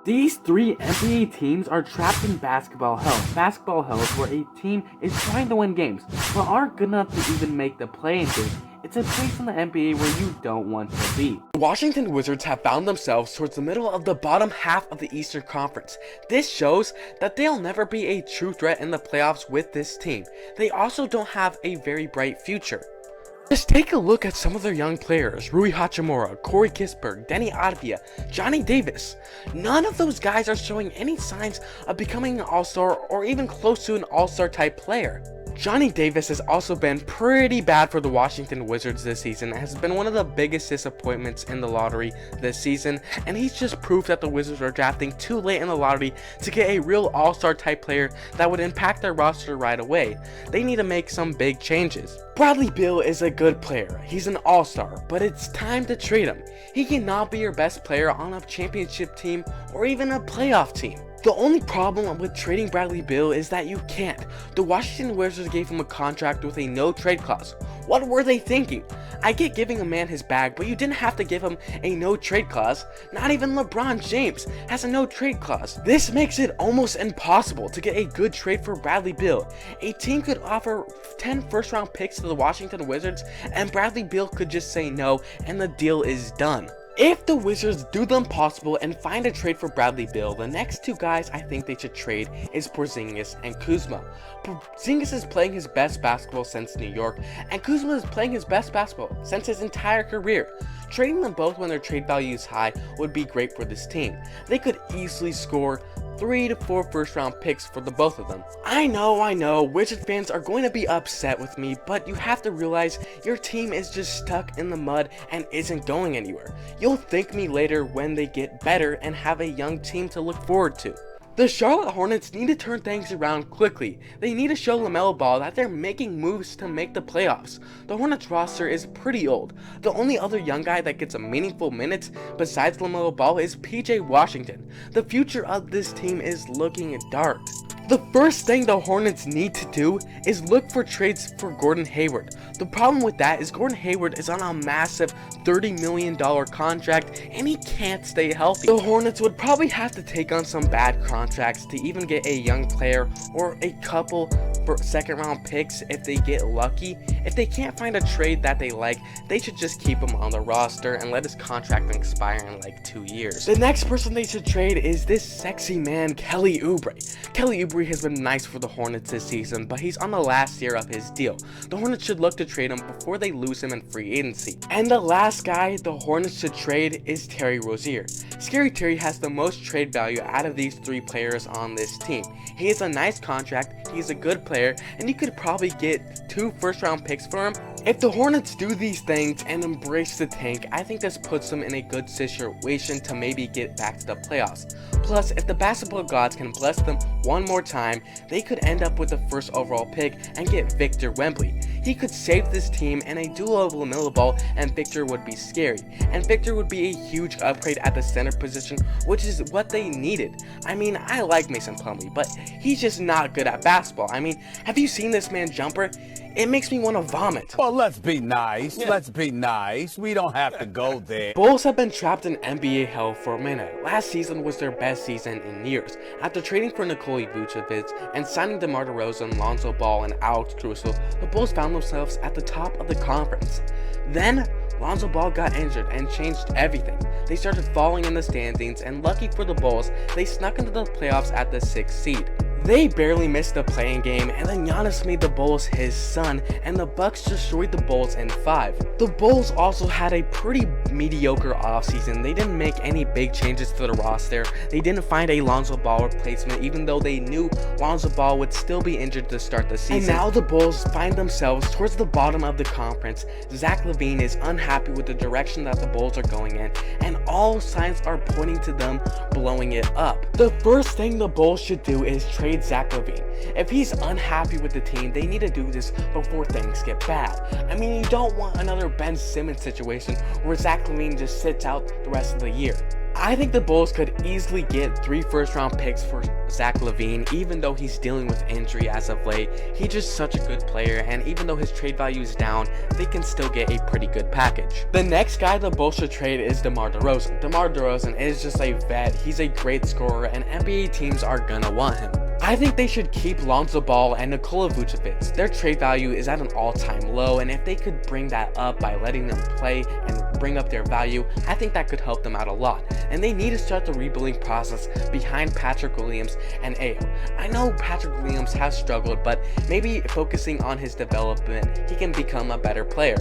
These three NBA teams are trapped in basketball hell. Basketball hell is where a team is trying to win games, but aren't good enough to even make the play-in game. It's a place in the NBA where you don't want to be. The Washington Wizards have found themselves towards the middle of the bottom half of the Eastern Conference. This shows that they'll never be a true threat in the playoffs with this team. They also don't have a very bright future. Just take a look at some of their young players: Rui Hachimura, Corey Kispert, Denny Advia, Johnny Davis. None of those guys are showing any signs of becoming an all-star or even close to an all-star type player. Johnny Davis has also been pretty bad for the Washington Wizards this season, has been one of the biggest disappointments in the lottery this season, and he's just proved that the Wizards are drafting too late in the lottery to get a real all-star type player that would impact their roster right away. They need to make some big changes. Bradley Beal is a good player, he's an all-star, but it's time to trade him. He cannot be your best player on a championship team or even a playoff team. The only problem with trading Bradley Beal is that you can't. The Washington Wizards gave him a contract with a no trade clause. What were they thinking? I get giving a man his bag, but you didn't have to give him a no trade clause. Not even LeBron James has a no trade clause. This makes it almost impossible to get a good trade for Bradley Beal. A team could offer 10 first round picks to the Washington Wizards, and Bradley Beal could just say no, and the deal is done. If the Wizards do the impossible and find a trade for Bradley Beal, the next two guys I think they should trade is Porzingis and Kuzma. Porzingis is playing his best basketball since New York, and Kuzma is playing his best basketball since his entire career. Trading them both when their trade value is high would be great for this team. They could easily score 3 to 4 first round picks for the both of them. I know, Wizard fans are going to be upset with me, but you have to realize your team is just stuck in the mud and isn't going anywhere. You'll thank me later when they get better and have a young team to look forward to. The Charlotte Hornets need to turn things around quickly. They need to show LaMelo Ball that they're making moves to make the playoffs. The Hornets roster is pretty old. The only other young guy that gets a meaningful minutes besides LaMelo Ball is PJ Washington. The future of this team is looking dark. The first thing the Hornets need to do is look for trades for Gordon Hayward. The problem with that is Gordon Hayward is on a massive $30 million contract and he can't stay healthy. The Hornets would probably have to take on some bad contracts to even get a young player or a couple for second round picks if they get lucky. If they can't find a trade that they like, they should just keep him on the roster and let his contract expire in like 2 years. The next person they should trade is this sexy man, Kelly Oubre. Kelly Oubre has been nice for the Hornets this season, but he's on the last year of his deal. The Hornets should look to trade him before they lose him in free agency. And the last guy the Hornets should trade is Terry Rozier. Scary Terry has the most trade value out of these three players on this team. He has a nice contract, he's a good player, and you could probably get 2 first round picks for him. If the Hornets do these things and embrace the tank, I think this puts them in a good situation to maybe get back to the playoffs. Plus, if the basketball gods can bless them one more time, they could end up with the first overall pick and get Victor Wembanyama. He could save this team, and a duo of LaMelo Ball and Victor would be scary. And Victor would be a huge upgrade at the center position, which is what they needed. I mean, I like Mason Plumlee, but he's just not good at basketball. I mean, have you seen this man's jumper? It makes me want to vomit. Well, let's be nice. Let's be nice. We don't have to go there. Bulls have been trapped in NBA hell for a minute. Last season was their best season in years. After trading for Nikola Vucevic and signing DeMar DeRozan, Lonzo Ball, and Alex Caruso, the Bulls found themselves at the top of the conference. Then, Lonzo Ball got injured and changed everything. They started falling in the standings, and lucky for the Bulls, they snuck into the playoffs at the 6th seed. They barely missed the play-in game, and then Giannis made the Bulls his son, and the Bucks destroyed the Bulls in 5. The Bulls also had a pretty mediocre offseason. They didn't make any big changes to the roster. They didn't find a Lonzo Ball replacement, even though they knew Lonzo Ball would still be injured to start the season. And now the Bulls find themselves towards the bottom of the conference. Zach LaVine is unhappy with the direction that the Bulls are going in, and all signs are pointing to them blowing it up. The first thing the Bulls should do is trade Zach LaVine. If he's unhappy with the team, they need to do this before things get bad. I mean, you don't want another Ben Simmons situation where Zach LaVine just sits out the rest of the year. I think the Bulls could easily get 3 first-round picks for Zach LaVine, even though he's dealing with injury as of late. He's just such a good player, and even though his trade value is down, they can still get a pretty good package. The next guy the Bulls should trade is Demar Derozan. Demar Derozan is just a vet. He's a great scorer, and NBA teams are gonna want him. I think they should keep Lonzo Ball and Nikola Vucevic. Their trade value is at an all-time low, and if they could bring that up by letting them play and bring up their value, I think that could help them out a lot. And they need to start the rebuilding process behind Patrick Williams and Ayo. I know Patrick Williams has struggled, but maybe focusing on his development, he can become a better player.